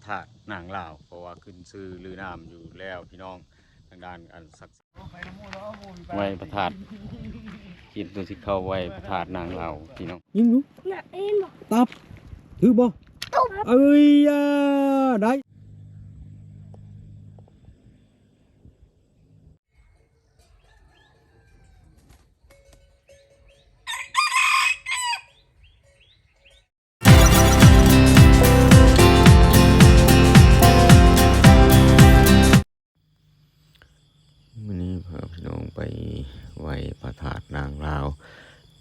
ธาตุนางลาวเพราะว่าขึ้นชื่อลือน้ำอยู่แล้วพี่น้องทางด้านอันศักดิ์สิทธิ์ไว้พระธาตุกินตัวที่เข้าไว้พระธาตุนางลาวพี่น้องยิงดูน่ะเอ็นบ่ตับถือบ่เอ้ยได้วันนี้พาพี่น้องไปไหว้พระธาตุนางลาว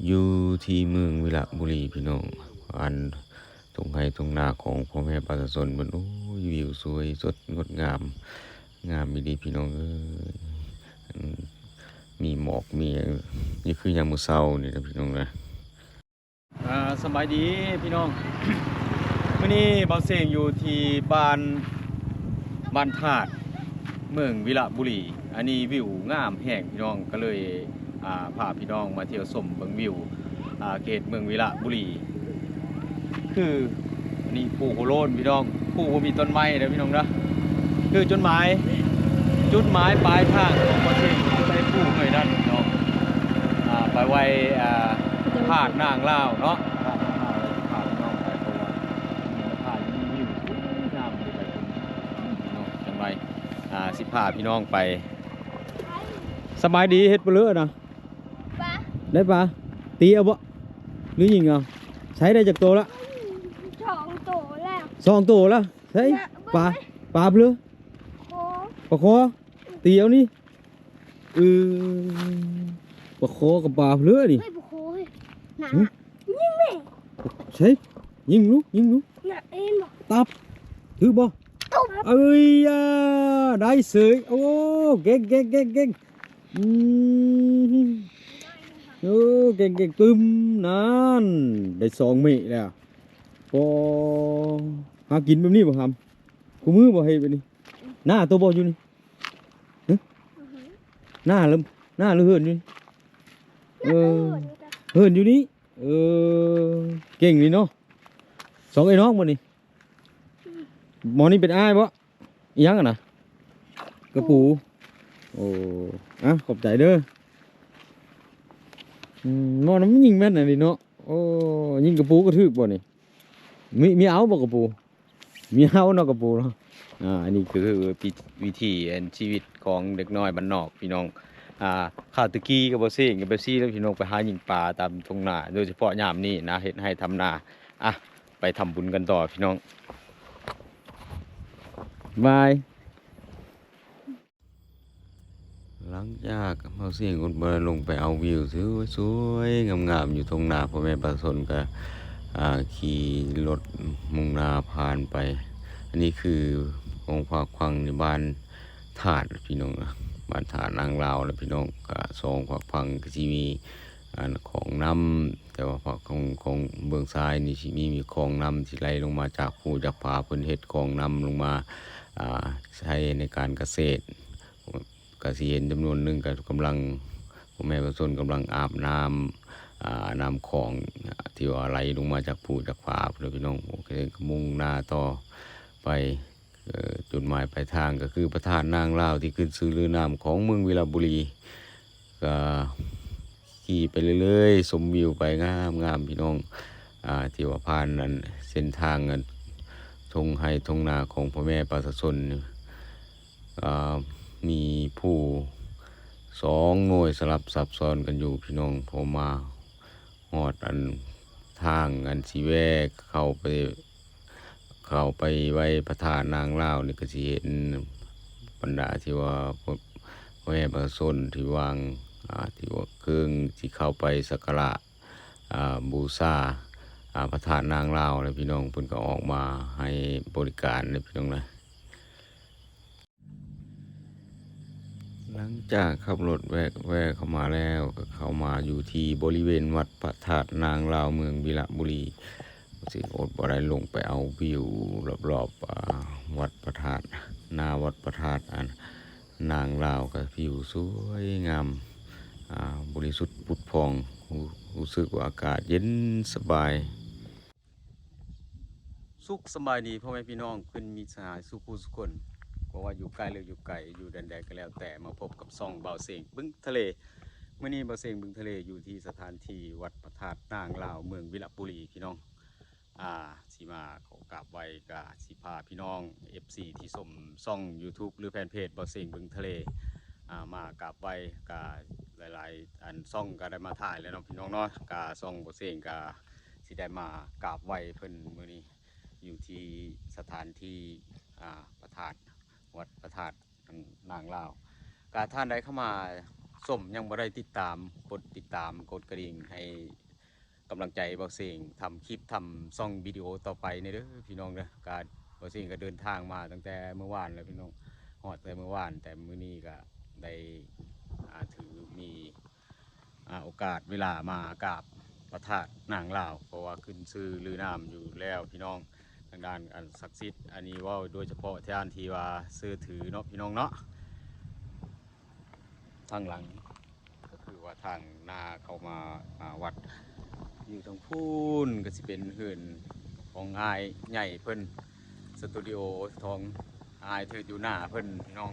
อยู่ที่เมืองวิระบุรีพี่น้องอันตรงไห้ตรงนาของพ่อแม่ประชาชนมันโอ้ยวิวสวยสดงดงามงามดีพี่น้องมีหมอกมีนี่คือยามมื้อเช้านี่นะพี่น้องนะสบายดีพี่น้องวันนี้บ่าวเสงอยู่ที่บ้านธาตุเมืองวิระบุรีอันนี้วิวงามแห่งพี่น้องก็เลยพาพี่น้องมาเที่ยวชมเบิ่งวิวเขตเมืองวิระบุรีคืออันนี้ภูโหโลนพี่น้องภูมีต้นไม้นะพี่น้องนะคือจุดหมายปลายทางของประเทศไปภูหน่อยนั่นพี่น้องไปไว้ธาตุนางลาวเนาะธาตุนางลาวพาพี่น้องไปเพราะว่าธาตุมีวิวงามดีไปพี่น้องจังไรสิพาพี่น้องไปสบายดีเฮ็ดเปลือนะปลาได้ปลาตีเอาบ่หรือยิงเอาใช้ได้จากตัวละ2ตัวแล้ว2ตัวละใช้ปลาเปลือโอ้ปลาคอตีเอานี่ปลาคอกับปลาเปลือนี่เฮ้ยบ่โคยหนายิงแม่ใช้ยิงลูกน่ะเอ็นบ่ตับถือบ่เอ้ยได้เสยโอ้เก่งโอ้เก่งตึมนั่นได้2 เมตรแล้วพอหากินแบบนี้บ่ครับกูมือบ่ให้แบบนี้หน้าตัวบ่อยู่นี่หน้าเฮือนอยู่เฮือนอยู่นี่เก่งนี่เนาะ2ไอ้น้องบ่นี่หมอนี่เป็นอ้ายบ่อีหยังอ่ะนะกระปูโอ้ขอบใจเด้อหมอน้ำยิงแม่นน่ะดิเนาะโอ้ยิงกระปูกระทึกบ่นี่มีเอาบ่กระปูมีเอาเนาะกระปูเนาะอันนี้คือวิถีชีวิตของเด็กน้อยบ้านนอกพี่น้องข้าวตะกี้กับบ่เซ้งกับเบปซี่แล้วพี่น้องไปหายิงปลาตามทุ่งนาโดยเฉพาะยามนี้นะเฮ็ดให้ทำนาไปทำบุญกันต่อพี่น้องบายหลังจากเราเสียงคนเบอร์ลงไปเอาวิวสวยๆงามๆอยู่ตรงนาพ่อแม่ประชาชนก็ขี่รถมุ่งนาผ่านไปอันนี้คือองค์พระคลังในบ้านธาตุพี่น้องบ้านธาตุนางลาวแล้วพี่น้องก็ทรงพระคลังก็จะมีของน้ำแต่ว่าพระของเบื้องซ้ายนี่มีของน้ำที่ไหลลงมาจากภูจากผาเพิ่นเฮ็ดของน้ำลงมาใช้ในการเกษตรก็สิเห็นจำนวนหนึ่งก็กำลังพ่อแม่ประชาชนกำลังอาบน้ำของที่ว่าไหลลงมาจากภูจากผาเพื่อพี่น้องโอเคมุ่งหน้าต่อไปจุดหมายปลายทางก็คือพระธาตุนางลาวที่ขึ้นชื่อลือน้ำของเมืองวิระบุรีก็ขี่ไปเรื่อยๆชมวิวไปงามพี่น้องที่ว่าผ่านนั้นเส้นทางทงไห้ทงนาของพ่อแม่ประชาชนมีผู้2 หน่วยสลับซับซ้อนกันอยู่พี่น้องพอมาหอดทางสีแวกเข้าไปไว้พระธาตุนางลาวนี่ก็สิเห็นบรรดาที่ว่าพ่อแม่ประชาชนที่วางที่ว่าเครื่องที่เข้าไปสักการะบูชาพระธาตุนางลาวเลยพี่น้องเพิ่นก็ออกมาให้บริการเลยพี่น้องนะหลังจากขับรถแวะเข้ามาแล้วก็เข้ามาอยู่ที่บริเวณวัดพระธาตุนางลาวเมืองวิระบุรีสิอดบ่ได้ลงไปเอาวิวรอบๆวัดพระธาตุวัดพระธาตุนางลาวก็วิวสวยงามบริสุทธิ์ผุดพองรู้สึกว่าอากาศเย็นสบายสุข สบายดีพ่อแม่พี่น้องเพิ่นมีสหายสุขุสุคนก็ว่าอยู่ใกล้หรืออยู่ไกลอยู่แดนใดก็แล้วแต่มาพบกับซ่องเบาเสงบึงทะเลมื้อนี้เบาเสงบึงทะเลอยู่ที่สถานที่วัดพระธาตุนางลาวเมืองวิระบุรีพี่น้องสิมาขอกราบไหว้กะสิพาพี่น้อง FC ที่ชมซ่อง YouTube หรือแฟนเพจเบาเสงบึงทะเลมากราบไหว้กะหลายๆอันซ่องก็ได้มาถ่ายแล้วเนาะพี่น้องเนาะกะซ่องเบาเสงกะสิได้มากราบไหว้เพิ่นมื้อนี้อยู่ที่สถานที่พระธาตุวัดพระธาตุนางลาวกาท่านใดเข้ามาส้มยังบ่ได้ติดตามกดติดตามกดกระดิ่งให้กำลังใจเบาเสียงทำคลิปทำซ่องวิดีโอต่อไปในเด้อพี่น้องเด้อการเบาเสียงก็เดินทางมาตั้งแต่เมื่อวานแล้วพี่น้องฮอดแต่เมื่อวานแต่มื้อนี้ก็ได้ถือมีโอกาสเวลามากราบพระธาตุนางลาวเพราะว่าขึ้นชื่อลือน้ำอยู่แล้วพี่น้องทางด้านอันศักดิ์สิทธิ์อันนี้ว่าโดยเฉพาะท่านที่ว่าซื้อถือเนาะพี่น้องเนาะทางหลังก็คือว่าทางหน้าเข้ามาวัดอยู่ทางพูนก็สิเป็นเฮือนของอายใหญ่เพิ่นสตูดิโอทองอายเธออยู่หน้าเพิ่นพี่น้อง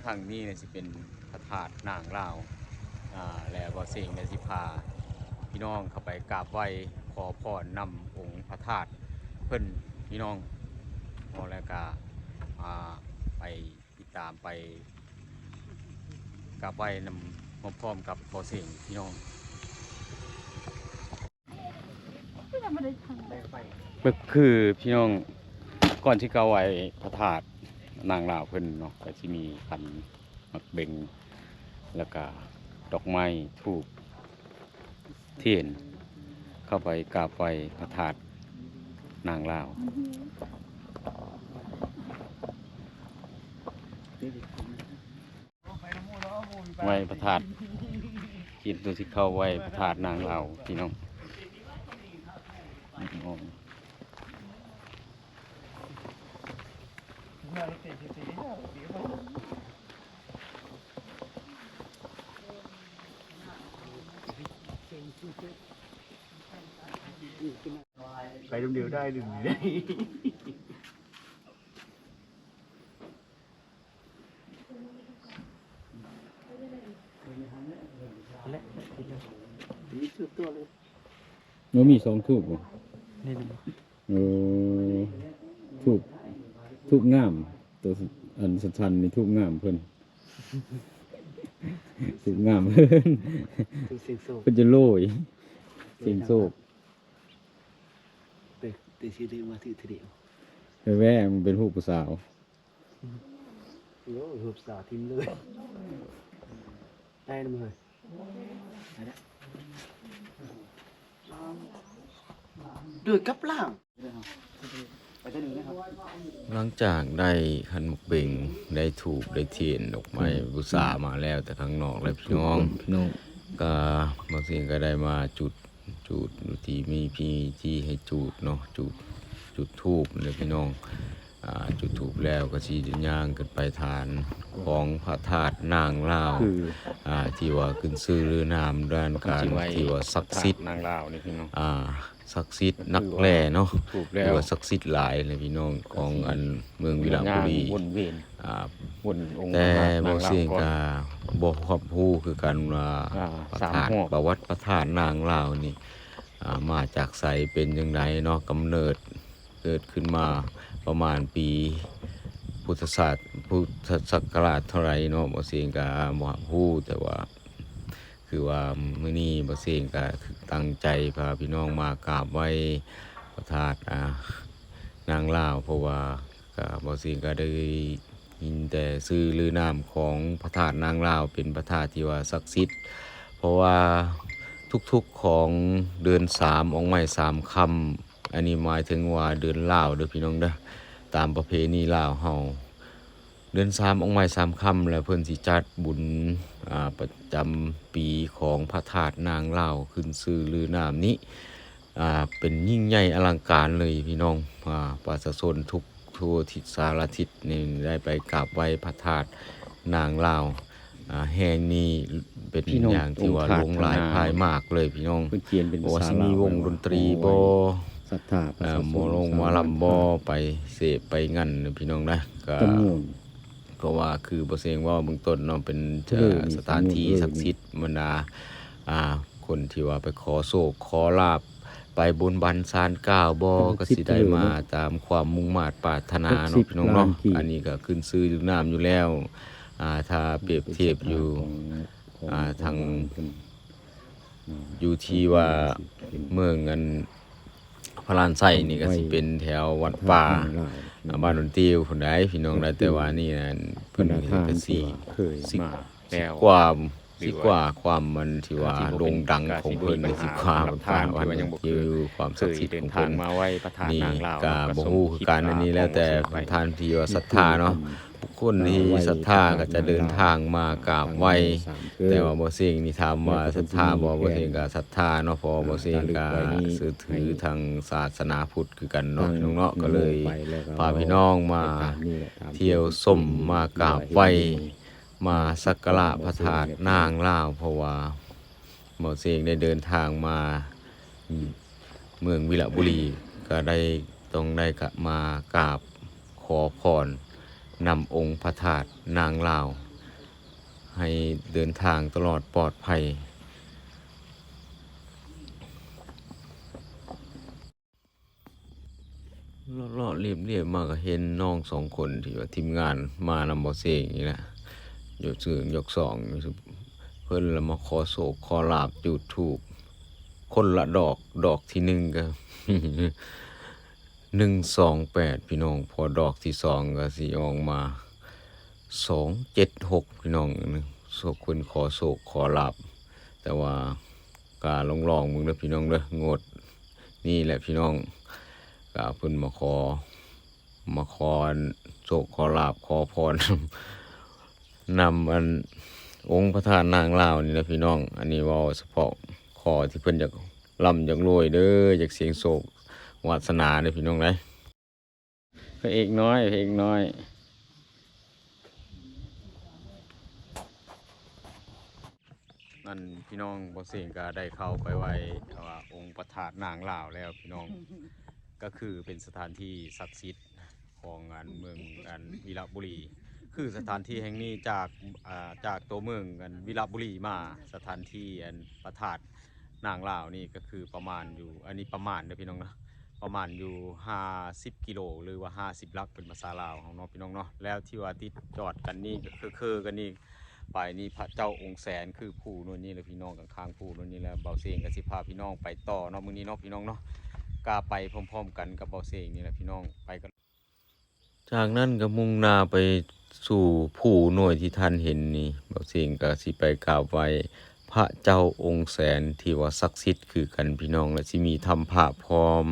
ทางนี้เนี่ยสิเป็นพระธาตุนางลาวแล้วก็เสียงในสิพาพี่น้องเข้าไปกราบไหว้ขอพรนำองค์พระธาตุเพิ่นพี่น้องพอแล้วก็ไปติดตามไปกราบไหว้นำพร้อมกับพอเสียงพี่น้องก็คือพี่น้องก่อนที่เขาไหว้พระธาตุนางลาวเพิ่นเนาะก็สิมีขันมักเบงแล้วก็ดอกไม้ธูปเทียนเข้าไปกราบไหว้พระธาตุนางลาวไหว้พระธาตุจิตดูสิเข้าไหว้พระธาตุนางลาวพี่น้องไปเดียวได้หนึ่งได้นี่คือตัวเลย มันมี2ทูบบ่ นี่นะ ทูบงามตัวอันสันๆนี่ทูบงามเพิ่นทูบงามเพิ่น คือเสียงโซ่ เพิ่นจะโรยเสียงโศก แต่ชีดีมาถือทีเดียว ไปแว่มันเป็นรูปผู้สาว โอ้หูสาวทิมเลยได้นะมึงเลยได้ด้วยกับล่างไปได้หนึ่งนะครับ หลังจากได้ขันหมกเบ่งได้ถูกได้เทียนดอกไม้บูชามาแล้วแต่ข้างนอกแล้วพี่น้องก็บางสิ่งก็ได้มาจุดที่มีพี่ที่ให้จุดเนาะจุดธูปเลยพี่น้องจุดธูปแล้วก็สิย่างขึ้นไปทานของพระธาตุนางลาวที่ว่าขึ้นชื่อลือนามด้านการที่ว่าศักดิ์สิทธิ์ นางลาวนี่พี่น้อง ศักดิ์สิทธิ์นักแลเนาะ ถูก ห แล้ รือ ว ว่าศักดิ์สิทธิ์หลายเลยพี่น้องของอันเมืองวิระบุรี วนเวียนวนองค์ แต่ นาง บ่ ลาว เสียง ก่อน ก็บ่ครอบรู้คือกันว่าพระ สาม ธาตุ หอก ประวัติพระธาตุนางลาวนี่มาจากไสเป็นจังไดเนาะกำเนิดเกิดขึ้นมาประมาณปีพุทธศักราชเท่าไหร่เนาะบ่เสียงก็บ่ฮู้แต่ว่าคือว่ามื้อนี้บ่เสียงก็ตั้งใจพาพี่น้องมากราบไหว้พระธาตุนางลาวเพราะว่าก็บ่เสียงก็ได้ยินแต่ชื่อลือนามของพระธาตุนางลาวเป็นพระธาตุที่ว่าศักดิ์สิทธิ์เพราะว่าทุกๆของเดือน3องค์ใหม่3ค่ำอันนี้หมายถึงว่าเดือนลาวเด้อพี่น้องเด้อตามประเพณีลาวเฮาเดือน3องค์ใหม่3ค่ำแล้วเพิ่นสิจัดบุญประจำปีของพระธาตุนางลาวขึ้นชื่อลือนามนี้เป็นยิ่งใหญ่อลังการเลยพี่น้องประชาชนทุกทั่วทิศสารทิศนี่ได้ไปกราบไหว้พระธาตุนางลาวแห่งนี้เป็นอย่างที่ว่าหลงหลายภายมากเลยพี่น้อง เพิ่นเขียนเป็นภา ว่า ษา สิ ลา มี ว วงดนตรีบ่ ส ศรัทธาประชาชน หมอลงหมอลำบ่ไปเสพไปงั้นนะพี่น้องนะก็ จำนวน เพราะว่าคือบ่เสียงว่าเบื้องต้นเนาะเป็น สถานที่ศักดิ์สิทธิ์บรรดาคนที่ว่าไปขอโชคขอลาภไปบนบันศาลกล่าวบ่ก็สิได้มาตามความมุ่งมา่ปรารถนาเนาะพี่น้องเนาะอันนี้ก็ขึ้นชื่ออยู่น้ำอยู่แล้วถ้าเปรียบเทียบอยู่ทางอยู่ที่ว่าเมืองอันพระลานไส้นี่ก็สิเป็นแถววัดป่าบ้านดอนติวพุ่นใดพี่น้องได้แต่ว่านี่นะเพิ่นก็สิ เคยมาแล้ว กว่าความมันที่ว่าโด่งดังของเพิ่นสิความป่าวันที่ความศักดิ์สิทธิ์ของเพิ่น มาไหว้พระธาตุ นี่ นางลาว ก็บ่ฮู้คือการอันนี้แล้วแต่ท่านที่ว่าศรัทธาเนาะบุคคลที่ศรัทธาก็จะเดินทางมากราบไหว้แต่ว่าบ่เสียงนี่ถามว่าศรัทธาบ่เสียงก็ศรัทธาเนาะเพอบ่เสียงก็สืบถือทางศาสนาพุทธคือกันเนาะพี่น้องเนาะก็เลยพาพี่น้องมาเที่ยวชมมากราบไหว้มาสักการะพระธาตุนางลาวเพราะว่าบ่เสียงได้เดินทางมาเมืองวิระบุรีก็ได้ต้องได้มากราบขอพรนำองค์พระธาตุนางลาว ให้เดินทางตลอดปลอดภัยเลาะเรียบๆมาก็เห็นน้องสองคนที่ว่าทีมงานมานำบ่เสงนี่แหละยกสื่อยกสองเพิ่นละมาขอโศกขอลาบจุดถูกคนละดอกที่หนึ่งก็ 128พี่น้องพอดอกที่สองก็สิออกมา276พี่น้องโศกคนขอโศกขอลาบแต่ว่าการลองมึงเด้อพี่น้องเด้องดนี่แหละพี่น้องก็เพิ่นมาขอโศกขอลาบขอพร นำอันองค์พระธาตุนางลาวนี่นะพี่น้องอันนี้เว้าเฉพาะขอที่เพิ่นอยากร่ำอยากรวยเด้ออยากเสียงโศกวาสนาเด้อพี่น้องเด้อพระเอกน้อยนั่นพี่น้องบ่เสียงก็ได้เข้าไปไว้ว่าองค์พระธาตุนางลาวแล้วพี่น้อง ก็คือเป็นสถานที่ศักดิ์สิทธิ์ของเมืองวิระบุรีคือสถานที่แห่งนี้จากตัวเมืองวิระบุรีมาสถานที่พระธาตุนางลาวนี่ก็คือประมาณอยู่อันนี้ประมาณเด้อพี่น้องนะประมาณอยู่50กิโลหรือว่า50ลักเป็นภาษาลาวของน้องพี่น้องเนาะแล้วที่ว่าติดจอดกันนี่ก็คือกันนี่ไปนี่พระเจ้าองค์แสนคือผู้นู่นนี่เลยพี่น้องข้างๆผู้นู่นนี่แหละเบาเสียงกับสิพาพี่น้องไปต่อเนาะมื้อนี้เนาะพี่น้องเนาะกาไปพร้อมๆกันกับเบาเสียงนี่แหละพี่น้องไปกันจากนั้นก็มุ่งหน้าไปสู่ผู้หน่วยที่ท่านเห็นนี่เบาเสียงก็สิไปกราบไหว้พระเจ้าองค์แสนที่ว่าศักดิ์สิทธิ์คือกันพี่น้องและสิมีธรรมภาพพร้อม